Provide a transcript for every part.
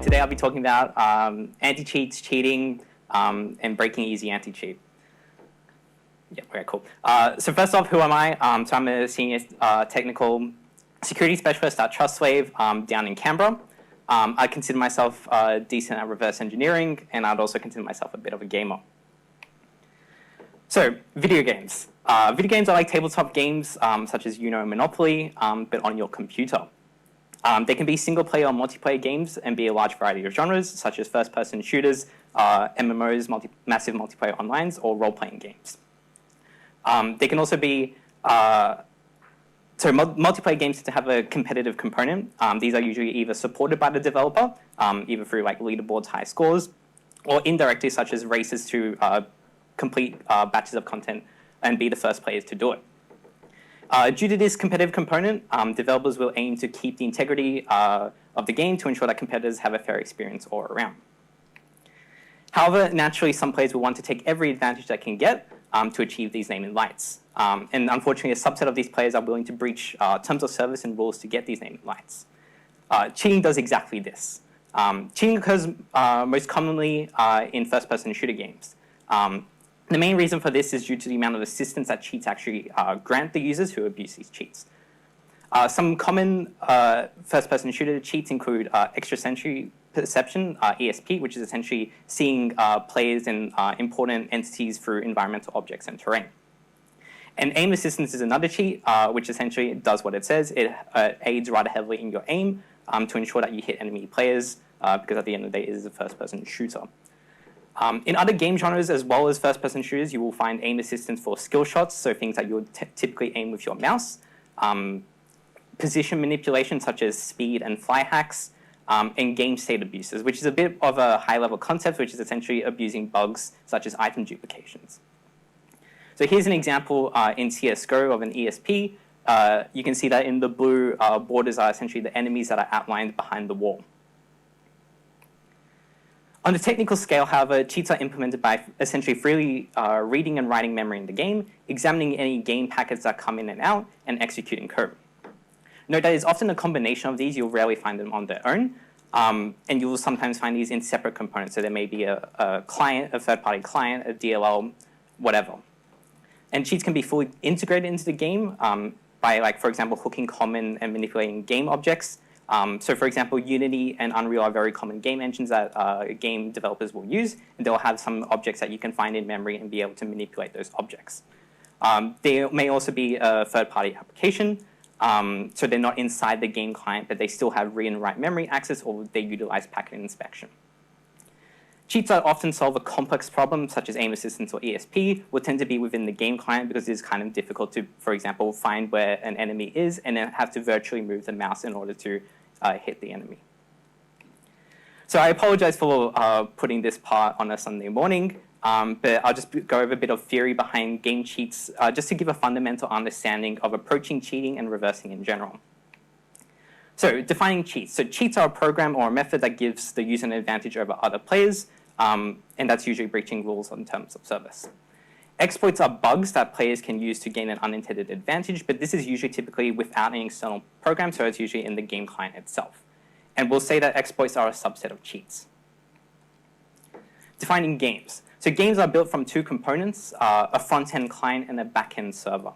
Today I'll be talking about anti-cheats, cheating, and breaking easy anti-cheat. Yeah, okay, cool. So first off, who am I? So I'm a senior technical security specialist at TrustWave down in Canberra. I consider myself decent at reverse engineering, and I'd also consider myself a bit of a gamer. So, video games. Video games are like tabletop games such as Monopoly, but on your computer. They can be single-player or multiplayer games and be a large variety of genres, such as first-person shooters, MMOs, massive multiplayer onlines, or role-playing games. They can also be multiplayer games to have a competitive component. These are usually either supported by the developer, either through like leaderboards, high scores, or indirectly, such as races to complete batches of content and be the first players to do it. Due to this competitive component, developers will aim to keep the integrity of the game to ensure that competitors have a fair experience all around. However, naturally, some players will want to take every advantage they can get to achieve these naming rights. And unfortunately, a subset of these players are willing to breach terms of service and rules to get these naming rights. Cheating does exactly this. Cheating occurs most commonly in first-person shooter games. The main reason for this is due to the amount of assistance that cheats actually grant the users who abuse these cheats. Some common first-person shooter cheats include extrasensory perception, ESP, which is essentially seeing players and important entities through environmental objects and terrain. And aim assistance is another cheat, which essentially does what it says. It aids rather heavily in your aim to ensure that you hit enemy players, because at the end of the day, it is a first-person shooter. In other game genres, as well as first-person shooters, you will find aim assistance for skill shots, so things that you would typically aim with your mouse, position manipulation, such as speed and fly hacks, and game state abuses, which is a bit of a high-level concept, which is essentially abusing bugs, such as item duplications. So here's an example in CSGO of an ESP. You can see that in the blue borders are essentially the enemies that are outlined behind the wall. On the technical scale, however, cheats are implemented by essentially freely reading and writing memory in the game, examining any game packets that come in and out, and executing code. Note that it's often a combination of these. You'll rarely find them on their own, and you will sometimes find these in separate components. So there may be a client, a third-party client, a DLL, whatever. And cheats can be fully integrated into the game by, like, for example, hooking common and manipulating game objects. So, for example, Unity and Unreal are very common game engines that game developers will use, and they'll have some objects that you can find in memory and be able to manipulate those objects. They may also be a third-party application, so they're not inside the game client, but they still have read and write memory access, or they utilize packet inspection. Cheats that often solve a complex problem, such as aim assistance or ESP, will tend to be within the game client because it's kind of difficult to, for example, find where an enemy is and then have to virtually move the mouse in order to hit the enemy. So I apologize for putting this part on a Sunday morning, but I'll just go over a bit of theory behind game cheats, just to give a fundamental understanding of approaching cheating and reversing in general. So defining cheats. So cheats are a program or a method that gives the user an advantage over other players, and that's usually breaching rules in terms of service. Exploits are bugs that players can use to gain an unintended advantage, but this is usually typically without an external program, so it's usually in the game client itself. And we'll say that exploits are a subset of cheats. Defining games. So games are built from two components, a front-end client and a back-end server.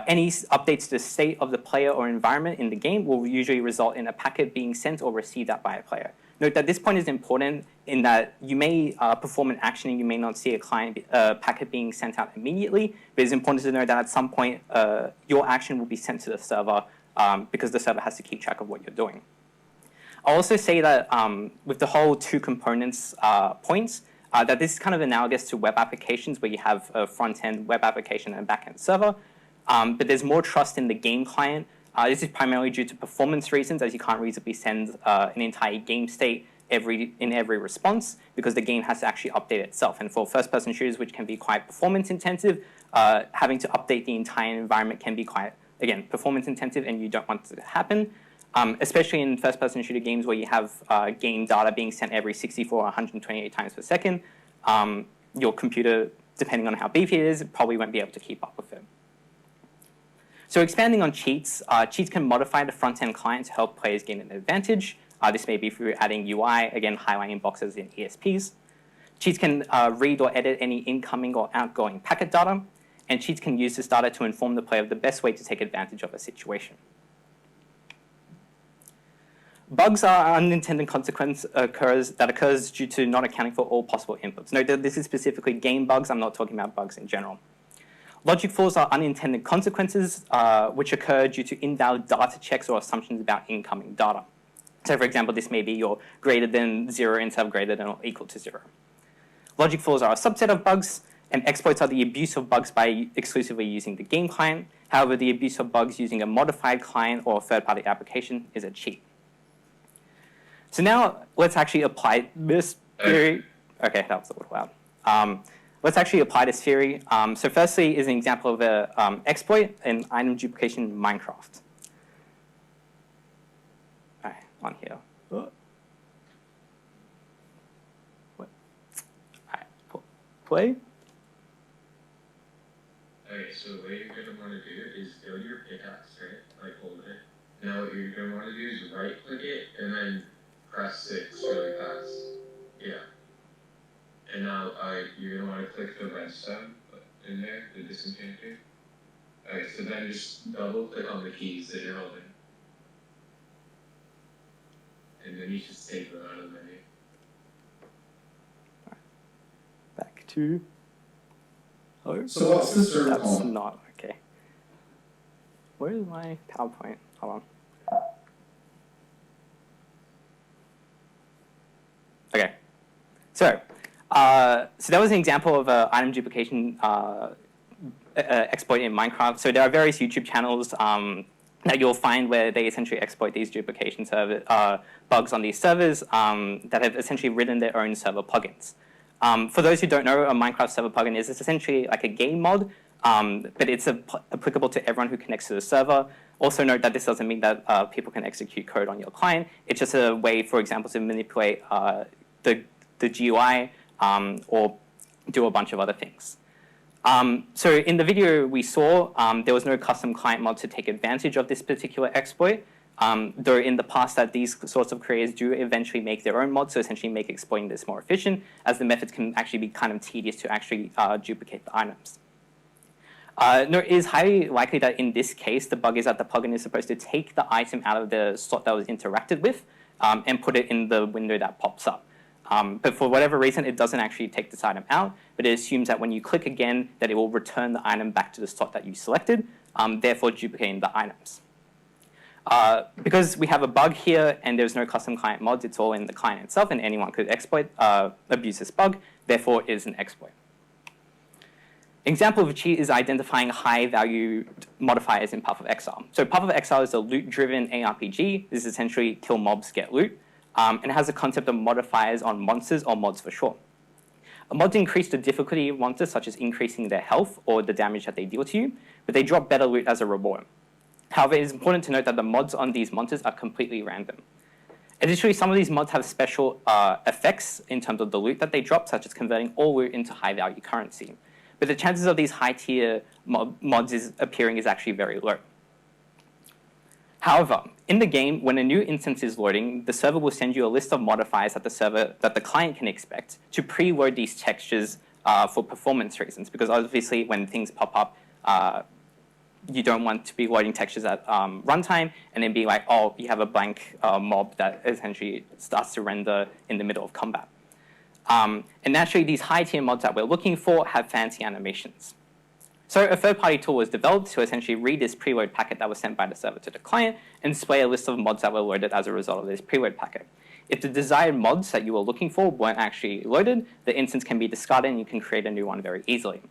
Any updates to the state of the player or environment in the game will usually result in a packet being sent or received out by a player. Note that this point is important in that you may perform an action and you may not see a client packet being sent out immediately, but it's important to know that at some point your action will be sent to the server because the server has to keep track of what you're doing. I'll also say that with the whole two components points, that this is kind of analogous to web applications where you have a front-end web application and a back-end server. But there's more trust in the game client. This is primarily due to performance reasons, as you can't reasonably send an entire game state in every response because the game has to actually update itself. And for first-person shooters, which can be quite performance-intensive, having to update the entire environment can be quite, again, performance-intensive, and you don't want it to happen, especially in first-person shooter games where you have game data being sent every 64 or 128 times per second. Your computer, depending on how beefy it is, probably won't be able to keep up with it. So expanding on cheats, cheats can modify the front-end client to help players gain an advantage. This may be through adding UI, again, highlighting boxes in ESPs. Cheats can read or edit any incoming or outgoing packet data, and cheats can use this data to inform the player of the best way to take advantage of a situation. Bugs are unintended consequence that occurs due to not accounting for all possible inputs. Note that this is specifically game bugs. I'm not talking about bugs in general. Logic flaws are unintended consequences which occur due to invalid data checks or assumptions about incoming data. So for example, this may be your greater than 0 instead of greater than or equal to 0. Logic flaws are a subset of bugs, and exploits are the abuse of bugs by exclusively using the game client. However, the abuse of bugs using a modified client or third-party application is a cheat. So now let's actually apply this theory. Okay, that was a little loud. Let's actually apply this theory. So firstly is an example of an exploit in item duplication in Minecraft. All right, on here. What? All right, play. Okay, so what you're going to want to do is go to your pickaxe, right? Like hold it. Now what you're going to want to do is right click it and then press 6 really fast. Yeah. And now you're going to want to click the redstone in there, the disenchanter. Okay, so then just double click on the keys that you're holding. And then you just take them out of the menu. Back to... So what's the server That's called? not okay. Where is my PowerPoint? Hold on. Okay. So that was an example of an item duplication exploit in Minecraft. So there are various YouTube channels that you'll find where they essentially exploit these duplication bugs on these servers that have essentially written their own server plugins. For those who don't know, a Minecraft server plugin is essentially like a game mod, but it's applicable to everyone who connects to the server. Also note that this doesn't mean that people can execute code on your client. It's just a way, for example, to manipulate the GUI or do a bunch of other things. So in the video we saw, there was no custom client mod to take advantage of this particular exploit. Though in the past that these sorts of creators do eventually make their own mods, so essentially make exploiting this more efficient, as the methods can actually be kind of tedious to actually duplicate the items. No, it is highly likely that in this case, the bug is that the plugin is supposed to take the item out of the slot that was interacted with and put it in the window that pops up. But for whatever reason, it doesn't actually take this item out, but it assumes that when you click again, that it will return the item back to the slot that you selected, therefore duplicating the items. Because we have a bug here and there's no custom client mods, it's all in the client itself and anyone could abuse this bug, therefore it is an exploit. Example of a cheat is identifying high-value modifiers in Path of Exile. So Path of Exile is a loot-driven ARPG. This is essentially kill mobs, get loot. And it has a concept of modifiers on monsters, or mods for short. Mods increase the difficulty of monsters, such as increasing their health or the damage that they deal to you, but they drop better loot as a reward. However, it is important to note that the mods on these monsters are completely random. Additionally, some of these mods have special effects in terms of the loot that they drop, such as converting all loot into high-value currency. But the chances of these high-tier mods appearing is actually very low. However, in the game, when a new instance is loading, the server will send you a list of modifiers that the client can expect to preload these textures for performance reasons, because obviously when things pop up, you don't want to be loading textures at runtime and then be like, oh, you have a blank mob that essentially starts to render in the middle of combat. And naturally, these high-tier mods that we're looking for have fancy animations. So a third-party tool was developed to essentially read this preload packet that was sent by the server to the client and display a list of mods that were loaded as a result of this preload packet. If the desired mods that you were looking for weren't actually loaded, the instance can be discarded and you can create a new one very easily.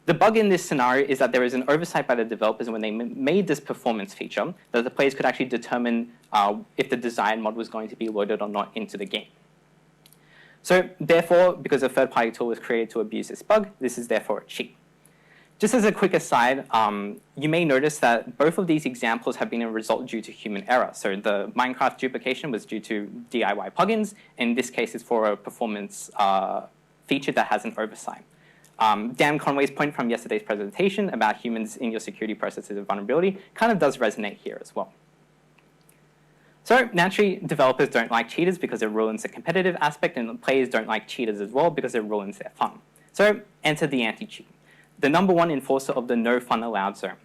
The bug in this scenario is that there is an oversight by the developers when they made this performance feature that the players could actually determine if the desired mod was going to be loaded or not into the game. So therefore, because a third-party tool was created to abuse this bug, this is therefore a cheat. Just as a quick aside, you may notice that both of these examples have been a result due to human error. So the Minecraft duplication was due to DIY plugins. In this case, it's for a performance feature that has an oversight. Dan Conway's point from yesterday's presentation about humans in your security processes of vulnerability kind of does resonate here as well. So naturally, developers don't like cheaters because it ruins the competitive aspect, and players don't like cheaters as well because it ruins their fun. So enter the anti-cheat, the #1 enforcer of the no fun allowed zone.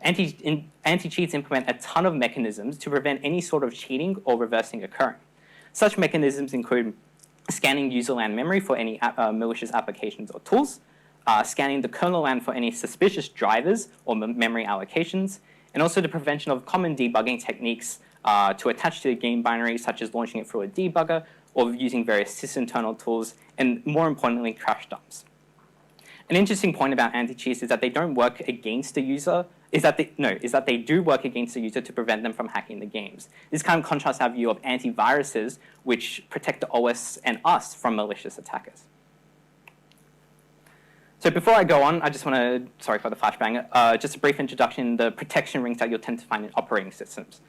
Anti-cheats implement a ton of mechanisms to prevent any sort of cheating or reversing occurring. Such mechanisms include scanning user land memory for any malicious applications or tools, scanning the kernel land for any suspicious drivers or memory allocations, and also the prevention of common debugging techniques to attach to the game binary, such as launching it through a debugger or using various sysinternal tools, and more importantly, crash dumps. An interesting point about anti-cheats is that they don't work against the user, is that they do work against the user to prevent them from hacking the games. This kind of contrasts our view of antiviruses, which protect the OS and us from malicious attackers. So before I go on, I just want to, sorry for the flashbang, just a brief introduction, the protection rings that you'll tend to find in operating systems.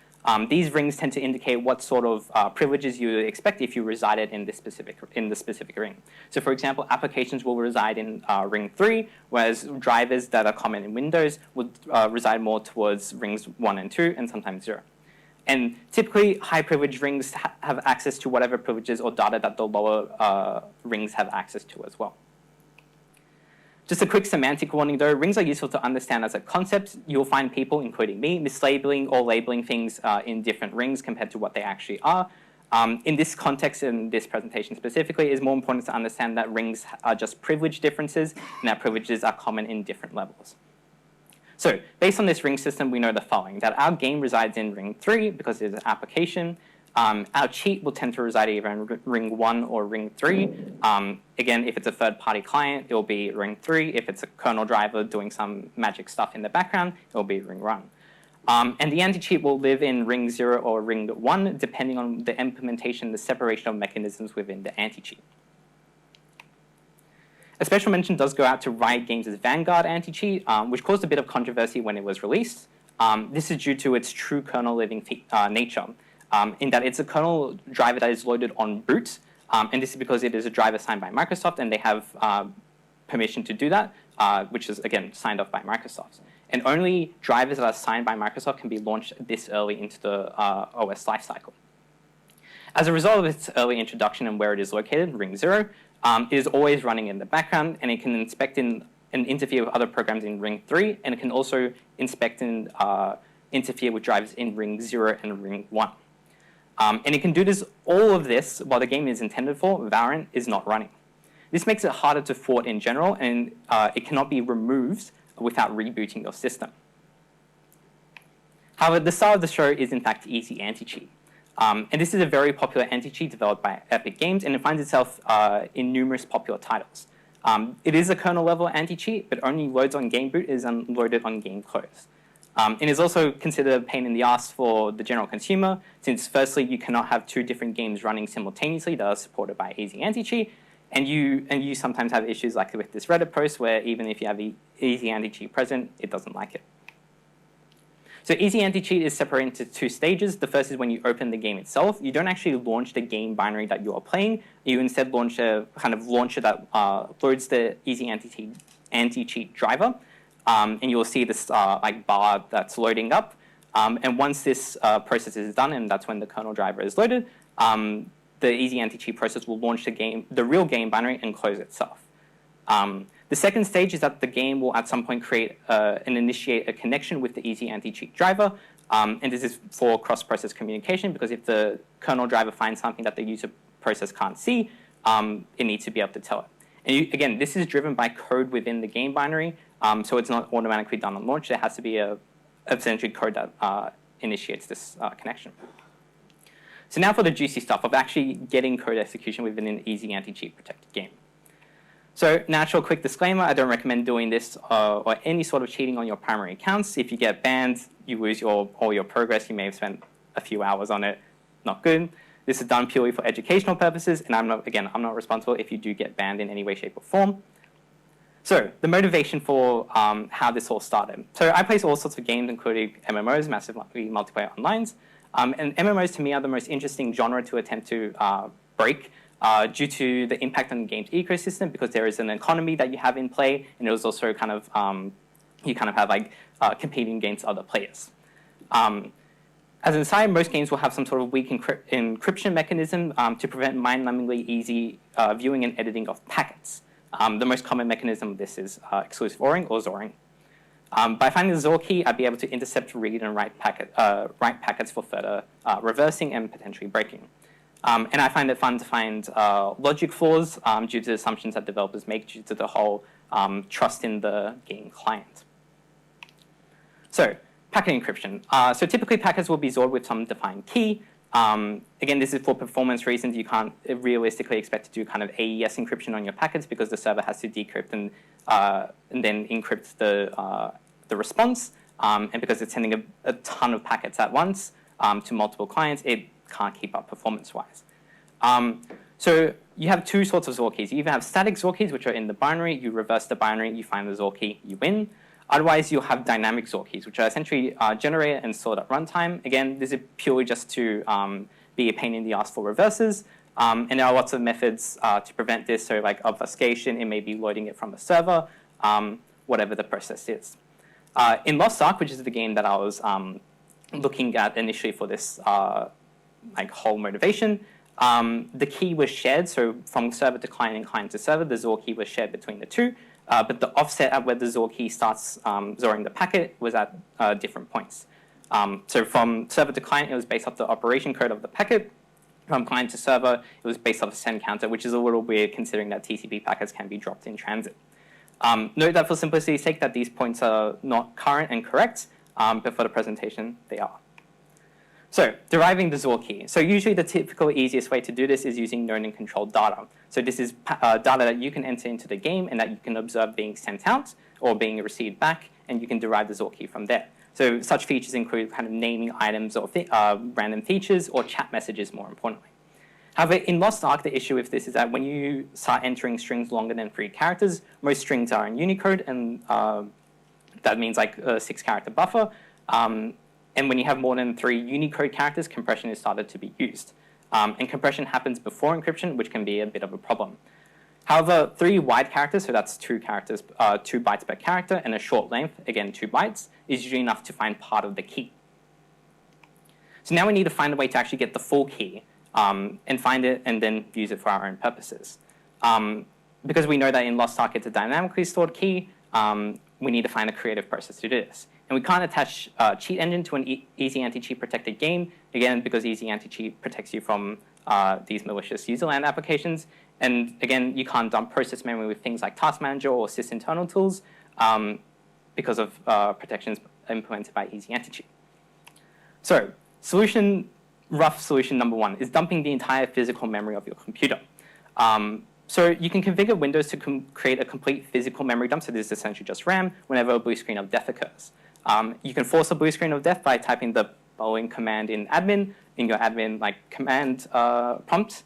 These rings tend to indicate what sort of privileges you would expect if you resided in the specific ring. So for example, applications will reside in ring 3, whereas drivers that are common in Windows would reside more towards rings 1 and 2, and sometimes 0. And typically, high privilege rings have access to whatever privileges or data that the lower rings have access to as well. Just a quick semantic warning though, rings are useful to understand as a concept. You'll find people, including me, mislabeling or labeling things in different rings compared to what they actually are. In this context, in this presentation specifically, it is more important to understand that rings are just privilege differences and that privileges are common in different levels. So based on this ring system, we know the following, that our game resides in ring 3 because it is an application. Our cheat will tend to reside either in ring 1 or ring 3. Again, if it's a third-party client, it will be ring 3. If it's a kernel driver doing some magic stuff in the background, it will be ring 1. And the anti-cheat will live in ring 0 or ring 1, depending on the implementation, the separation of mechanisms within the anti-cheat. A special mention does go out to Riot Games' Vanguard anti-cheat, which caused a bit of controversy when it was released. This is due to its true kernel living nature. In that it's a kernel driver that is loaded on boot, and this is because it is a driver signed by Microsoft, and they have permission to do that, which is, again, signed off by Microsoft. And only drivers that are signed by Microsoft can be launched this early into the OS lifecycle. As a result of its early introduction and where it is located, ring 0, it is always running in the background, and it can inspect and interfere with other programs in ring 3, and it can also inspect and interfere with drivers in ring 0 and ring 1. And it can do all of this while the game is intended for, Valorant, is not running. This makes it harder to thwart in general, and it cannot be removed without rebooting your system. However, the star of the show is in fact Easy Anti-Cheat. And this is a very popular anti-cheat developed by Epic Games, and it finds itself in numerous popular titles. It is a kernel level anti-cheat, but only loads on game boot, is unloaded on game close. And is also considered a pain in the ass for the general consumer, since firstly, you cannot have 2 different games running simultaneously that are supported by Easy Anti-Cheat, and you sometimes have issues like with this Reddit post where even if you have Easy Anti-Cheat present, it doesn't like it. So Easy Anti-Cheat is separated into 2 stages. The first is when you open the game itself. You don't actually launch the game binary that you are playing. You instead launch a kind of launcher that loads the Easy Anti-Cheat driver. And you'll see this like bar that's loading up. And once this process is done, and that's when the kernel driver is loaded, the Easy Anti-Cheat process will launch the real game binary and close itself. The second stage is that the game will at some point create and initiate a connection with the Easy Anti-Cheat driver. And this is for cross-process communication, because if the kernel driver finds something that the user process can't see, it needs to be able to tell it. And again, this is driven by code within the game binary, so it's not automatically done on launch. There has to be essentially code that initiates this connection. So now for the juicy stuff of actually getting code execution within an Easy Anti-Cheat protected game. So natural quick disclaimer, I don't recommend doing this or any sort of cheating on your primary accounts. If you get banned, you lose all your progress. You may have spent a few hours on it. Not good. This is done purely for educational purposes, and I'm not responsible if you do get banned in any way, shape, or form. So the motivation for how this all started. So I play all sorts of games, including MMOs, massive multiplayer onlines. And MMOs to me are the most interesting genre to attempt to break due to the impact on the game's ecosystem, because there is an economy that you have in play, and it was also kind of, you kind of have like competing against other players. As an aside, most games will have some sort of weak encryption mechanism to prevent mind-numbingly easy viewing and editing of packets. The most common mechanism of this is exclusive ORing or XORing. By finding the XOR key, I'd be able to intercept, read, and write packets for further reversing and potentially breaking. And I find it fun to find logic flaws due to assumptions that developers make due to the whole trust in the game client. So, packet encryption. So typically packets will be XORed with some defined key. Again, this is for performance reasons. You can't realistically expect to do kind of AES encryption on your packets because the server has to decrypt and then encrypt the response. And because it's sending a ton of packets at once to multiple clients, it can't keep up performance-wise. So you have two sorts of XOR keys. You either have static XOR keys, which are in the binary. You reverse the binary, you find the XOR key, you win. Otherwise, you'll have dynamic XOR keys, which are essentially generated and stored at runtime. Again, this is purely just to be a pain in the ass for reverses. And there are lots of methods to prevent this. So like obfuscation, it may be loading it from a server, whatever the process is. In Lost Ark, which is the game that I was looking at initially for this like whole motivation, the key was shared. So from server to client and client to server, the XOR key was shared between the two. But the offset at where the XOR key starts XORing the packet was at different points. So from server to client, it was based off the operation code of the packet. From client to server, it was based off the send counter, which is a little weird considering that TCP packets can be dropped in transit. Note that for simplicity's sake that these points are not current and correct, but for the presentation, they are. So, deriving the XOR key. So usually the typical easiest way to do this is using known and controlled data. So this is data that you can enter into the game and that you can observe being sent out or being received back, and you can derive the XOR key from there. So such features include kind of naming items or random features or chat messages, more importantly. However, in Lost Ark, the issue with this is that when you start entering strings longer than 3 characters, most strings are in Unicode, and that means like a 6-character buffer. And when you have more than 3 Unicode characters, compression is started to be used. And compression happens before encryption, which can be a bit of a problem. However, 3 wide characters, so that's 2 characters, 2 bytes per character, and a short length, again 2 bytes, is usually enough to find part of the key. So now we need to find a way to actually get the full key and find it and then use it for our own purposes. Because we know that in Lost Ark it's a dynamically stored key, we need to find a creative process to do this. And we can't attach cheat engine to an easy anti-cheat protected game, again, because easy anti-cheat protects you from these malicious userland applications. And again, you can't dump process memory with things like Task Manager or sysinternal tools because of protections implemented by easy anti-cheat. So rough solution number 1 is dumping the entire physical memory of your computer. So you can configure Windows to create a complete physical memory dump, so this is essentially just RAM, whenever a blue screen of death occurs. You can force a blue screen of death by typing the following command in admin, in your admin command prompt,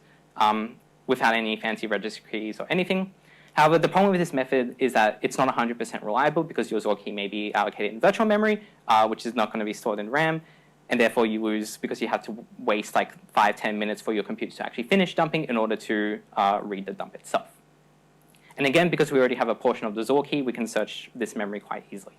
without any fancy registry keys or anything. However, the problem with this method is that it's not 100% reliable because your XOR key may be allocated in virtual memory, which is not going to be stored in RAM, and therefore you lose because you have to waste 5-10 minutes for your computer to actually finish dumping in order to read the dump itself. And again, because we already have a portion of the XOR key, we can search this memory quite easily.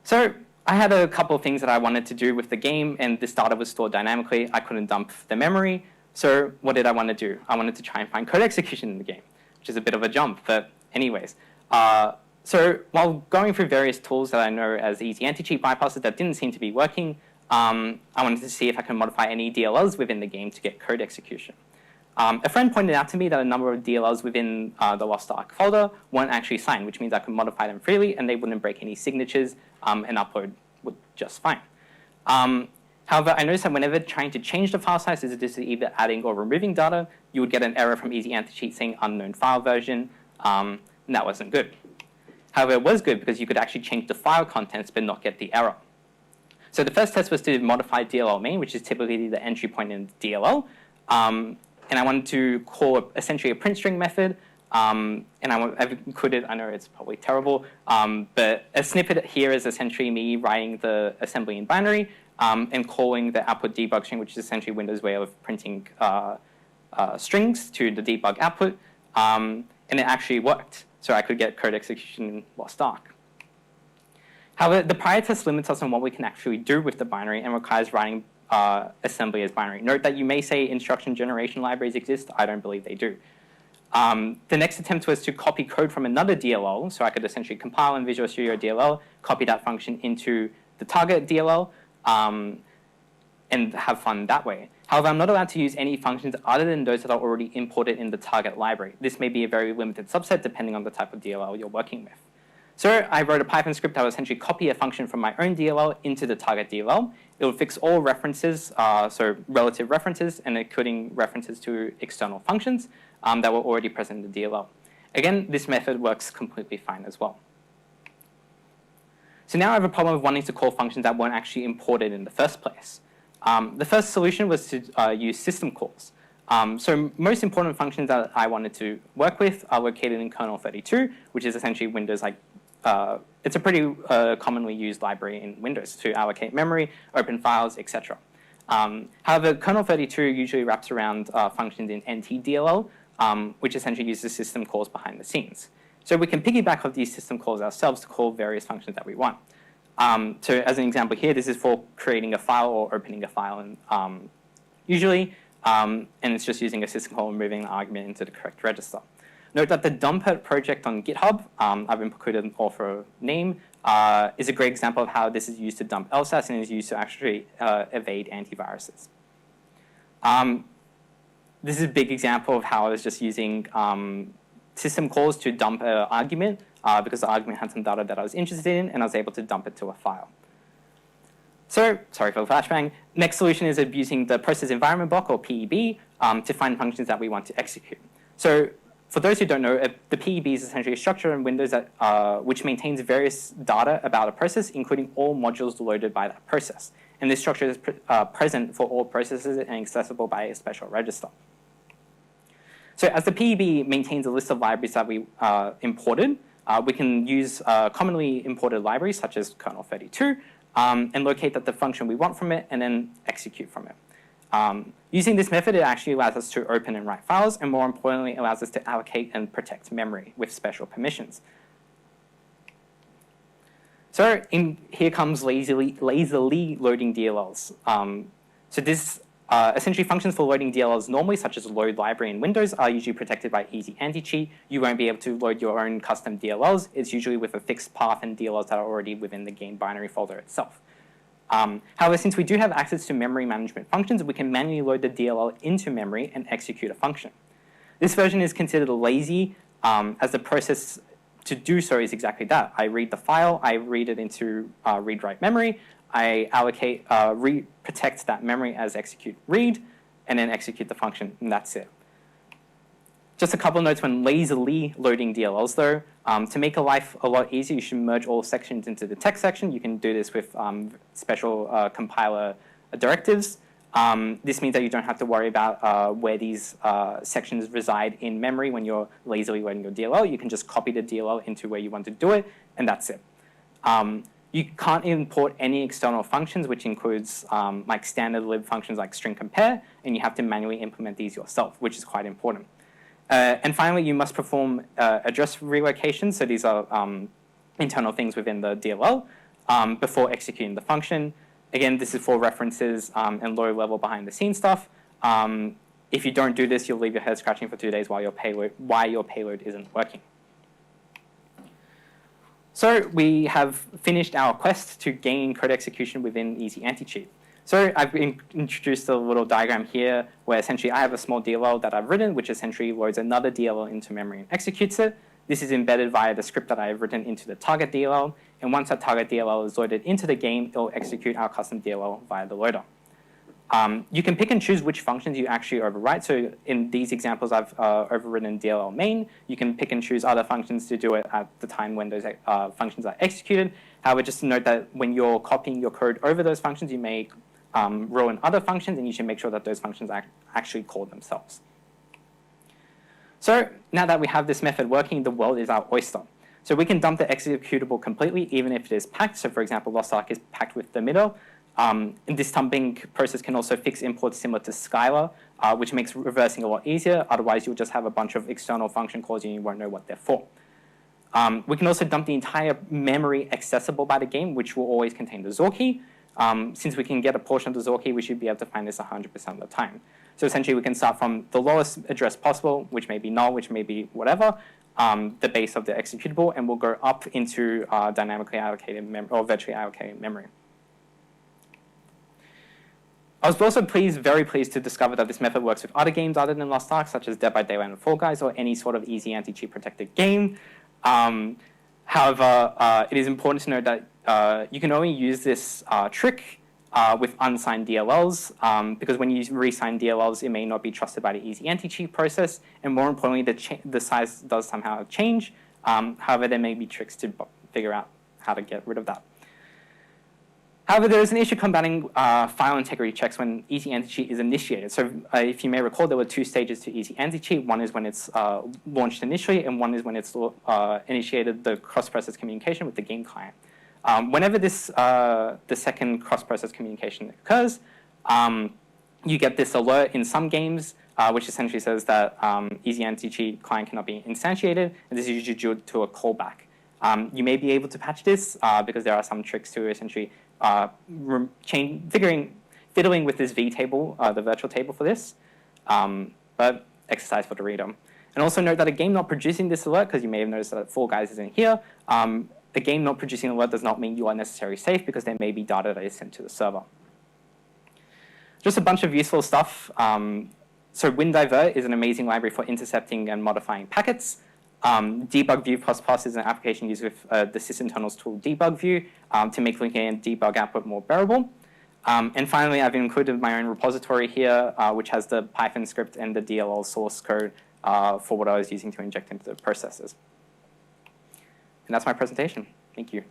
So I had a couple of things that I wanted to do with the game, and this data was stored dynamically. I couldn't dump the memory, so what did I want to do? I wanted to try and find code execution in the game, which is a bit of a jump, but anyways. So while going through various tools that I know as easy anti-cheat bypasses that didn't seem to be working, I wanted to see if I can modify any DLLs within the game to get code execution. A friend pointed out to me that a number of DLLs within the Lost Ark folder weren't actually signed, which means I could modify them freely and they wouldn't break any signatures and upload would just fine. However, I noticed that whenever trying to change the file size, this is either adding or removing data, you would get an error from easy anti-cheat saying unknown file version, and that wasn't good. However, it was good because you could actually change the file contents but not get the error. So the first test was to modify DLL main, which is typically the entry point in DLL. And I wanted to call essentially a print string method. And I've included, I know it's probably terrible, but a snippet here is essentially me writing the assembly in binary and calling the output debug string, which is essentially Windows' way of printing strings to the debug output. And it actually worked. So I could get code execution in Lost Ark. However, the prior test limits us on what we can actually do with the binary and requires writing assembly as binary. Note that you may say instruction generation libraries exist. I don't believe they do. The next attempt was to copy code from another DLL, so I could essentially compile in Visual Studio DLL, copy that function into the target DLL, and have fun that way. However, I'm not allowed to use any functions other than those that are already imported in the target library. This may be a very limited subset depending on the type of DLL you're working with. So I wrote a Python script that would essentially copy a function from my own DLL into the target DLL. It would fix all references, so relative references, and including references to external functions that were already present in the DLL. Again, this method works completely fine as well. So now I have a problem of wanting to call functions that weren't actually imported in the first place. The first solution was to use system calls. So most important functions that I wanted to work with are located in kernel 32, which is essentially Windows like it's a pretty commonly used library in Windows to allocate memory, open files, etc. However, kernel 32 usually wraps around functions in NTDLL, which essentially uses system calls behind the scenes. So we can piggyback off these system calls ourselves to call various functions that we want. So as an example here, this is for creating a file or opening a file, and usually, and it's just using a system call and moving the argument into the correct register. Note that the dump project on GitHub, I've included an author name, is a great example of how this is used to dump LSAS and is used to actually evade antiviruses. This is a big example of how I was just using system calls to dump an argument because the argument had some data that I was interested in, and I was able to dump it to a file. So, sorry for the flashbang. Next solution is abusing the process environment block, or PEB, to find functions that we want to execute. So, for those who don't know, the PEB is essentially a structure in Windows that, which maintains various data about a process, including all modules loaded by that process. And this structure is present for all processes and accessible by a special register. So as the PEB maintains a list of libraries that we imported, we can use commonly imported libraries such as kernel 32 and locate the function we want from it and then execute from it. Using this method, it actually allows us to open and write files, and more importantly, allows us to allocate and protect memory with special permissions. So here comes lazily loading DLLs. So this essentially functions for loading DLLs normally, such as load library in Windows, are usually protected by easy anti-cheat. You won't be able to load your own custom DLLs. It's usually with a fixed path and DLLs that are already within the game binary folder itself. However, since we do have access to memory management functions, we can manually load the DLL into memory and execute a function. This version is considered lazy as the process to do so is exactly that. I read the file, I read it into read-write memory, I allocate, protect that memory as execute read, and then execute the function, and that's it. Just a couple of notes when lazily loading DLLs though. To make life a lot easier, you should merge all sections into the text section. You can do this with special compiler directives. This means that you don't have to worry about where these sections reside in memory when you're lazily loading your DLL. You can just copy the DLL into where you want to do it, and that's it. You can't import any external functions, which includes like standard lib functions like string compare, and you have to manually implement these yourself, which is quite important. And finally, you must perform address relocation. So these are internal things within the DLL before executing the function. Again, this is for references and low-level behind-the-scenes stuff. If you don't do this, you'll leave your head scratching for 2 days while your payload isn't working. So we have finished our quest to gain code execution within easy anti-cheat. So I've introduced a little diagram here where essentially I have a small DLL that I've written, which essentially loads another DLL into memory and executes it. This is embedded via the script that I've written into the target DLL. And once that target DLL is loaded into the game, it'll execute our custom DLL via the loader. You can pick and choose which functions you actually overwrite. So in these examples, I've overwritten DLL main. You can pick and choose other functions to do it at the time when those functions are executed. However, just to note that when you're copying your code over those functions, you may ruin other functions, and you should make sure that those functions actually call themselves. So now that we have this method working, the world is our oyster. So we can dump the executable completely, even if it is packed. So for example, Lost Ark is packed with the middle. And this dumping process can also fix imports similar to Skylar, which makes reversing a lot easier. Otherwise, you'll just have a bunch of external function calls and you won't know what they're for. We can also dump the entire memory accessible by the game, which will always contain the XOR key. Since we can get a portion of the XOR key, we should be able to find this 100% of the time. So essentially, we can start from the lowest address possible, which may be null, which may be whatever, the base of the executable, and we'll go up into dynamically allocated memory or virtually allocated memory. I was also very pleased to discover that this method works with other games other than Lost Ark, such as Dead by Daylight and Fall Guys, or any sort of easy anti-cheat protected game. However, it is important to note that you can only use this trick with unsigned DLLs, because when you re-sign DLLs, it may not be trusted by the easy anti-cheat process, and more importantly, the size does somehow change. However, there may be tricks to figure out how to get rid of that. However, there is an issue combating file integrity checks when easy anti-cheat is initiated. So if you may recall, there were 2 stages to easy anti-cheat. One is when it's launched initially, and one is when it's initiated the cross-process communication with the game client. Whenever the second cross-process communication occurs, you get this alert in some games, which essentially says that easy anti-cheat client cannot be instantiated, and this is usually due to a callback. You may be able to patch this because there are some tricks to essentially fiddling with this V table, the virtual table for this, but exercise for the reader. And also note that a game not producing this alert, because you may have noticed that Fall Guys isn't here, a game not producing an alert does not mean you are necessarily safe, because there may be data that is sent to the server. Just a bunch of useful stuff. So WinDivert is an amazing library for intercepting and modifying packets. DebugView++ is an application used with the sysinternals tool DebugView to make linking and debug output more bearable. And finally, I've included my own repository here, which has the Python script and the DLL source code for what I was using to inject into the processes. And that's my presentation. Thank you.